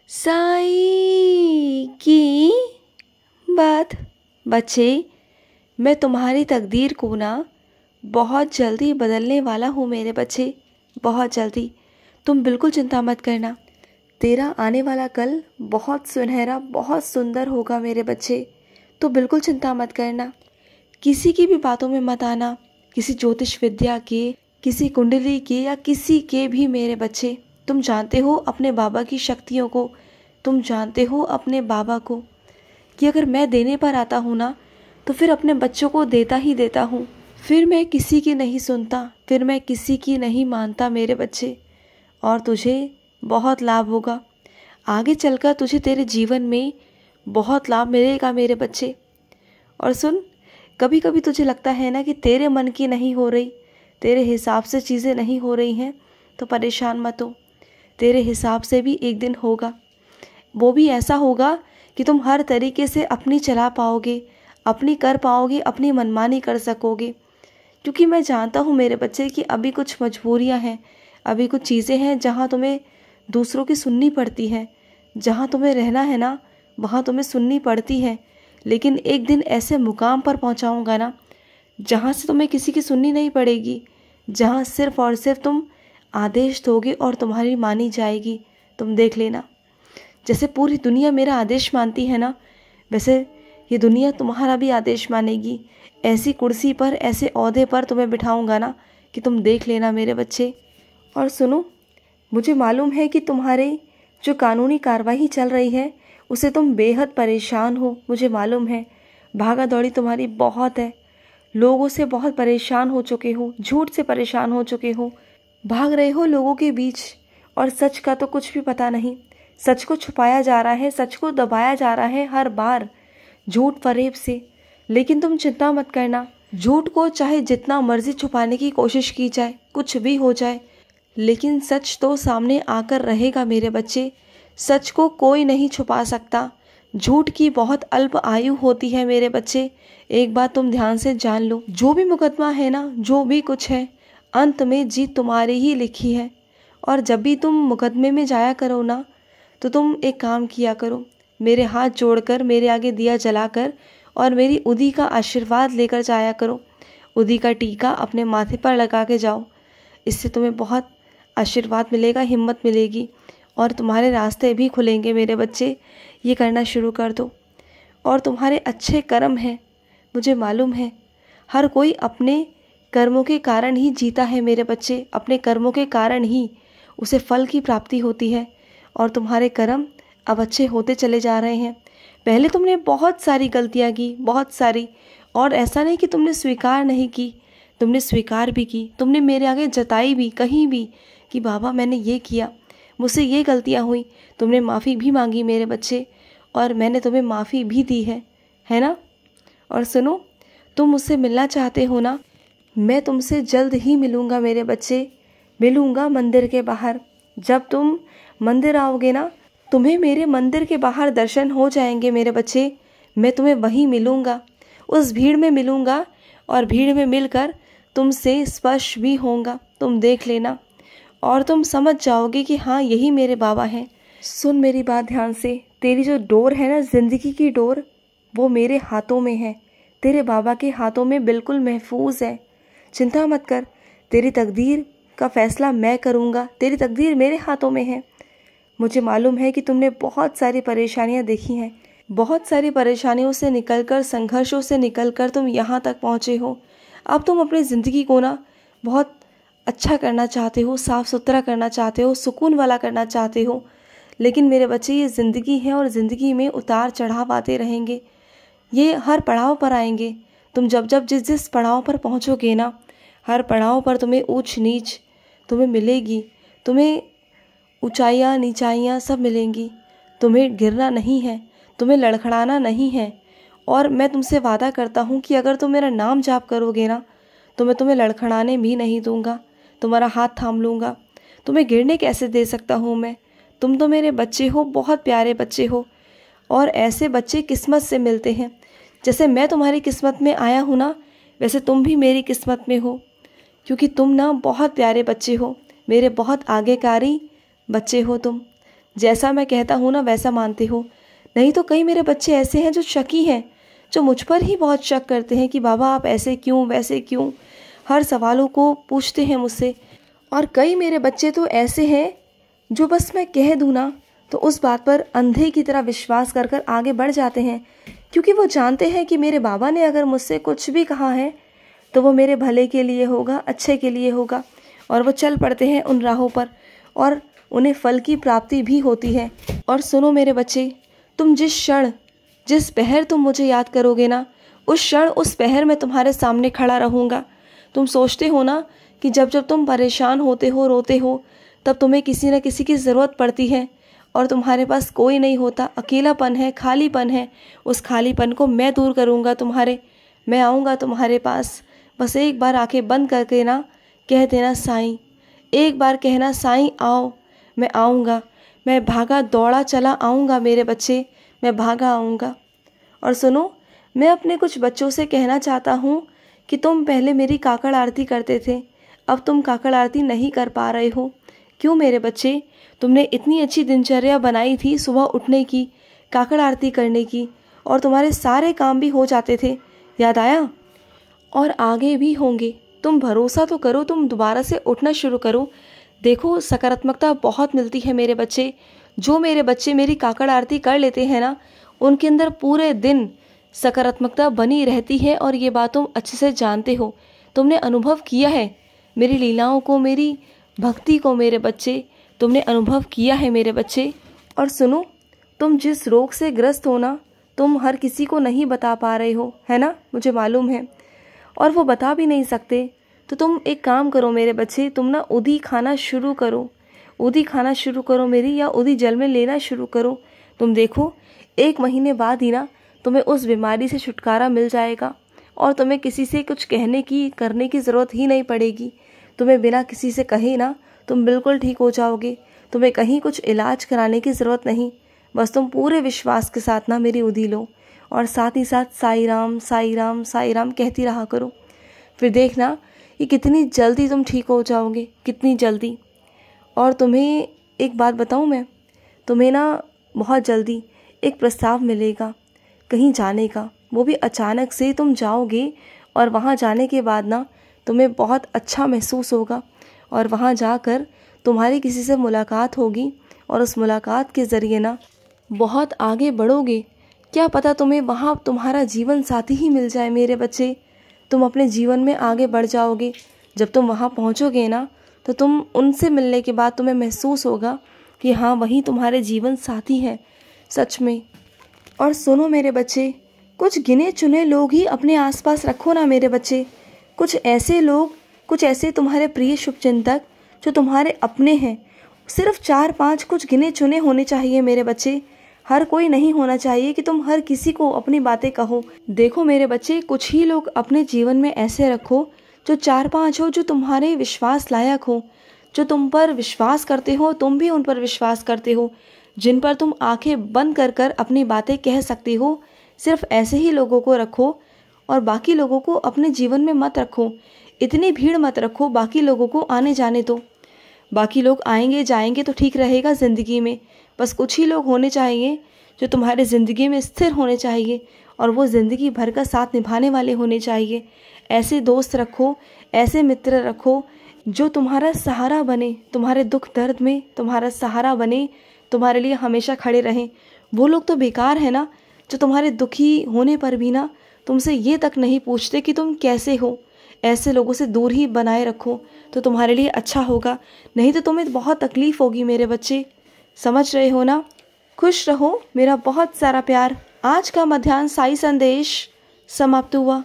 साईं की बात। बच्चे, मैं तुम्हारी तकदीर को ना बहुत जल्दी बदलने वाला हूँ मेरे बच्चे, बहुत जल्दी। तुम बिल्कुल चिंता मत करना। तेरा आने वाला कल बहुत सुनहरा, बहुत सुंदर होगा मेरे बच्चे। तो बिल्कुल चिंता मत करना। किसी की भी बातों में मत आना, किसी ज्योतिष विद्या के, किसी कुंडली के या किसी के भी मेरे बच्चे। तुम जानते हो अपने बाबा की शक्तियों को, तुम जानते हो अपने बाबा को कि अगर मैं देने पर आता हूँ ना तो फिर अपने बच्चों को देता ही देता हूँ। फिर मैं किसी की नहीं सुनता, फिर मैं किसी की नहीं मानता मेरे बच्चे। और तुझे बहुत लाभ होगा आगे चलकर, तुझे तेरे जीवन में बहुत लाभ मिलेगा मेरे बच्चे। और सुन, कभी कभी तुझे लगता है ना कि तेरे मन की नहीं हो रही, तेरे हिसाब से चीज़ें नहीं हो रही हैं, तो परेशान मत हो। तेरे हिसाब से भी एक दिन होगा, वो भी ऐसा होगा कि तुम हर तरीके से अपनी चला पाओगे, अपनी कर पाओगे, अपनी मनमानी कर सकोगे। क्योंकि मैं जानता हूँ मेरे बच्चे कि अभी कुछ मजबूरियाँ हैं, अभी कुछ चीज़ें हैं जहाँ तुम्हें दूसरों की सुननी पड़ती है, जहाँ तुम्हें रहना है ना वहाँ तुम्हें सुननी पड़ती है। लेकिन एक दिन ऐसे मुकाम पर पहुँचाऊँगा ना जहाँ से तुम्हें किसी की सुननी नहीं पड़ेगी, जहाँ सिर्फ और सिर्फ तुम आदेश दोगे और तुम्हारी मानी जाएगी। तुम देख लेना, जैसे पूरी दुनिया मेरा आदेश मानती है ना, वैसे ये दुनिया तुम्हारा भी आदेश मानेगी। ऐसी कुर्सी पर, ऐसे ओहदे पर तुम्हें बिठाऊंगा ना कि तुम देख लेना मेरे बच्चे। और सुनो, मुझे मालूम है कि तुम्हारे जो कानूनी कार्रवाई चल रही है उसे तुम बेहद परेशान हो, मुझे मालूम है। भागा दौड़ी तुम्हारी बहुत है, लोगों से बहुत परेशान हो चुके हो, झूठ से परेशान हो चुके हो, भाग रहे हो लोगों के बीच और सच का तो कुछ भी पता नहीं। सच को छुपाया जा रहा है, सच को दबाया जा रहा है हर बार झूठ फरेब से। लेकिन तुम चिंता मत करना, झूठ को चाहे जितना मर्जी छुपाने की कोशिश की जाए, कुछ भी हो जाए, लेकिन सच तो सामने आकर रहेगा मेरे बच्चे। सच को कोई नहीं छुपा सकता। झूठ की बहुत अल्प आयु होती है मेरे बच्चे। एक बात तुम ध्यान से जान लो, जो भी मुकदमा है ना, जो भी कुछ है, अंत में जीत तुम्हारी ही लिखी है। और जब भी तुम मुकदमे में जाया करो ना तो तुम एक काम किया करो, मेरे हाथ जोड़कर, मेरे आगे दिया जलाकर और मेरी उदी का आशीर्वाद लेकर जाया करो। उदी का टीका अपने माथे पर लगा के जाओ, इससे तुम्हें बहुत आशीर्वाद मिलेगा, हिम्मत मिलेगी और तुम्हारे रास्ते भी खुलेंगे मेरे बच्चे। ये करना शुरू कर दो। और तुम्हारे अच्छे कर्म हैं, मुझे मालूम है। हर कोई अपने कर्मों के कारण ही जीता है मेरे बच्चे, अपने कर्मों के कारण ही उसे फल की प्राप्ति होती है। और तुम्हारे कर्म अब अच्छे होते चले जा रहे हैं। पहले तुमने बहुत सारी गलतियाँ की, बहुत सारी, और ऐसा नहीं कि तुमने स्वीकार नहीं की, तुमने स्वीकार भी की। तुमने मेरे आगे जताई भी, कहीं भी कि बाबा मैंने ये किया, मुझसे ये गलतियाँ हुई। तुमने माफ़ी भी मांगी मेरे बच्चे और मैंने तुम्हें माफ़ी भी दी है ना। और सुनो, तुम मुझसे मिलना चाहते हो ना, मैं तुमसे जल्द ही मिलूँगा मेरे बच्चे, मिलूँगा मंदिर के बाहर। जब तुम मंदिर आओगे ना, तुम्हें मेरे मंदिर के बाहर दर्शन हो जाएंगे मेरे बच्चे। मैं तुम्हें वहीं मिलूँगा, उस भीड़ में मिलूँगा और भीड़ में मिलकर तुमसे स्पर्श भी होऊंगा। तुम देख लेना और तुम समझ जाओगे कि हाँ, यही मेरे बाबा हैं। सुन मेरी बात ध्यान से, तेरी जो डोर है ना, ज़िंदगी की डोर, वो मेरे हाथों में है, तेरे बाबा के हाथों में बिल्कुल महफूज है। चिंता मत कर, तेरी तकदीर का फैसला मैं करूँगा, तेरी तकदीर मेरे हाथों में है। मुझे मालूम है कि तुमने बहुत सारी परेशानियाँ देखी हैं, बहुत सारी परेशानियों से निकलकर, संघर्षों से निकलकर तुम यहाँ तक पहुँचे हो। अब तुम अपनी ज़िंदगी को ना बहुत अच्छा करना चाहते हो, साफ़ सुथरा करना चाहते हो, सुकून वाला करना चाहते हो। लेकिन मेरे बच्चे, ये ज़िंदगी है और ज़िंदगी में उतार चढ़ाव आते रहेंगे, ये हर पड़ाव पर आएंगे। तुम जब जब जिस जिस पड़ाव पर पहुँचोगे ना, हर पड़ाव पर तुम्हें ऊंच नीच तुम्हें मिलेगी, तुम्हें ऊंचाइयाँ नीचाइयाँ सब मिलेंगी। तुम्हें गिरना नहीं है, तुम्हें लड़खड़ाना नहीं है। और मैं तुमसे वादा करता हूँ कि अगर तुम मेरा नाम जाप करोगे ना तो मैं तुम्हें लड़खड़ाने भी नहीं दूंगा, तुम्हारा हाथ थाम लूँगा। तुम्हें गिरने कैसे दे सकता हूँ मैं? तुम तो मेरे बच्चे हो, बहुत प्यारे बच्चे हो। और ऐसे बच्चे किस्मत से मिलते हैं। जैसे मैं तुम्हारी किस्मत में आया हूँ ना, वैसे तुम भी मेरी किस्मत में हो, क्योंकि तुम ना बहुत प्यारे बच्चे हो, मेरे बहुत आज्ञाकारी बच्चे हो तुम। जैसा मैं कहता हूँ ना वैसा मानते हो। नहीं तो कई मेरे बच्चे ऐसे हैं जो शकी हैं, जो मुझ पर ही बहुत शक करते हैं कि बाबा आप ऐसे क्यों, वैसे क्यों, हर सवालों को पूछते हैं मुझसे। और कई मेरे बच्चे तो ऐसे हैं जो बस मैं कह दूँ ना तो उस बात पर अंधे की तरह विश्वास कर कर आगे बढ़ जाते हैं, क्योंकि वो जानते हैं कि मेरे बाबा ने अगर मुझसे कुछ भी कहा है तो वो मेरे भले के लिए होगा, अच्छे के लिए होगा। और वो चल पड़ते हैं उन राहों पर और उन्हें फल की प्राप्ति भी होती है। और सुनो मेरे बच्चे, तुम जिस क्षण, जिस पहर तुम मुझे याद करोगे ना, उस क्षण, उस पहर में तुम्हारे सामने खड़ा रहूँगा। तुम सोचते हो ना कि जब जब तुम परेशान होते हो, रोते हो, तब तुम्हें किसी न किसी की ज़रूरत पड़ती है और तुम्हारे पास कोई नहीं होता, अकेलापन है, खालीपन है। उस खालीपन को मैं दूर करूँगा तुम्हारे। मैं आऊँगा तुम्हारे पास। बस एक बार आंखें बंद करके ना कह देना साईं, एक बार कहना साईं आओ। मैं आऊँगा, मैं भागा दौड़ा चला आऊँगा मेरे बच्चे, मैं भागा आऊँगा। और सुनो, मैं अपने कुछ बच्चों से कहना चाहता हूँ कि तुम पहले मेरी काकड़ आरती करते थे, अब तुम काकड़ आरती नहीं कर पा रहे हो। क्यों मेरे बच्चे? तुमने इतनी अच्छी दिनचर्या बनाई थी सुबह उठने की, काकड़ आरती करने की, और तुम्हारे सारे काम भी हो जाते थे, याद आया? और आगे भी होंगे। तुम भरोसा तो करो, तुम दोबारा से उठना शुरू करो। देखो, सकारात्मकता बहुत मिलती है मेरे बच्चे। जो मेरे बच्चे मेरी काकड़ आरती कर लेते हैं ना, उनके अंदर पूरे दिन सकारात्मकता बनी रहती है। और ये बात तुम अच्छे से जानते हो, तुमने अनुभव किया है मेरी लीलाओं को, मेरी भक्ति को मेरे बच्चे, तुमने अनुभव किया है मेरे बच्चे। और सुनो, तुम जिस रोग से ग्रस्त हो ना, तुम हर किसी को नहीं बता पा रहे हो, है ना? मुझे मालूम है, और वो बता भी नहीं सकते। तो तुम एक काम करो मेरे बच्चे, तुम ना उदी खाना शुरू करो, उदी खाना शुरू करो मेरी, या उदी जल में लेना शुरू करो। तुम देखो, 1 महीने बाद ही ना तुम्हें उस बीमारी से छुटकारा मिल जाएगा और तुम्हें किसी से कुछ कहने की, करने की ज़रूरत ही नहीं पड़ेगी। तुम्हें बिना किसी से कहे ना तुम बिल्कुल ठीक हो जाओगे। तुम्हें कहीं कुछ इलाज कराने की ज़रूरत नहीं। बस तुम पूरे विश्वास के साथ ना मेरी उदी लो और साथ ही साथ साई राम, साई राम, साई राम कहती रहा करो। फिर देखना कि कितनी जल्दी तुम ठीक हो जाओगे, कितनी जल्दी। और तुम्हें एक बात बताऊं मैं, तुम्हें ना बहुत जल्दी एक प्रस्ताव मिलेगा कहीं जाने का। वो भी अचानक से तुम जाओगे और वहाँ जाने के बाद ना तुम्हें बहुत अच्छा महसूस होगा और वहाँ जाकर तुम्हारी किसी से मुलाकात होगी और उस मुलाकात के ज़रिए ना बहुत आगे बढ़ोगे। क्या पता तुम्हें वहाँ तुम्हारा जीवन साथी ही मिल जाए मेरे बच्चे। तुम अपने जीवन में आगे बढ़ जाओगे। जब तुम वहाँ पहुँचोगे ना तो तुम उनसे मिलने के बाद तुम्हें महसूस होगा कि हाँ, वही तुम्हारे जीवन साथी हैं सच में। और सुनो मेरे बच्चे, कुछ गिने चुने लोग ही अपने आसपास रखो ना मेरे बच्चे। कुछ ऐसे लोग, कुछ ऐसे तुम्हारे प्रिय शुभचिंतक जो तुम्हारे अपने हैं, सिर्फ 4-5 कुछ गिने चुने होने चाहिए मेरे बच्चे। हर कोई नहीं होना चाहिए कि तुम हर किसी को अपनी बातें कहो। देखो मेरे बच्चे, कुछ ही लोग अपने जीवन में ऐसे रखो जो 4-5 हो, जो तुम्हारे विश्वास लायक हो, जो तुम पर विश्वास करते हो, तुम भी उन पर विश्वास करते हो, जिन पर तुम आंखें बंद कर कर अपनी बातें कह सकते हो। सिर्फ ऐसे ही लोगों को रखो और बाकी लोगों को अपने जीवन में मत रखो। इतनी भीड़ मत रखो, बाकी लोगों को आने जाने दो। बाकी लोग आएंगे जाएंगे तो ठीक रहेगा ज़िंदगी में। बस कुछ ही लोग होने चाहिए जो तुम्हारे ज़िंदगी में स्थिर होने चाहिए और वो ज़िंदगी भर का साथ निभाने वाले होने चाहिए। ऐसे दोस्त रखो, ऐसे मित्र रखो जो तुम्हारा सहारा बने, तुम्हारे दुख दर्द में तुम्हारा सहारा बने, तुम्हारे लिए हमेशा खड़े रहें। वो लोग तो बेकार है ना जो तुम्हारे दुखी होने पर भी ना तुमसे ये तक नहीं पूछते कि तुम कैसे हो। ऐसे लोगों से दूर ही बनाए रखो तो तुम्हारे लिए अच्छा होगा, नहीं तो तुम्हें बहुत तकलीफ़ होगी मेरे बच्चे। समझ रहे हो ना? खुश रहो, मेरा बहुत सारा प्यार। आज का मध्याह्न साई संदेश समाप्त हुआ।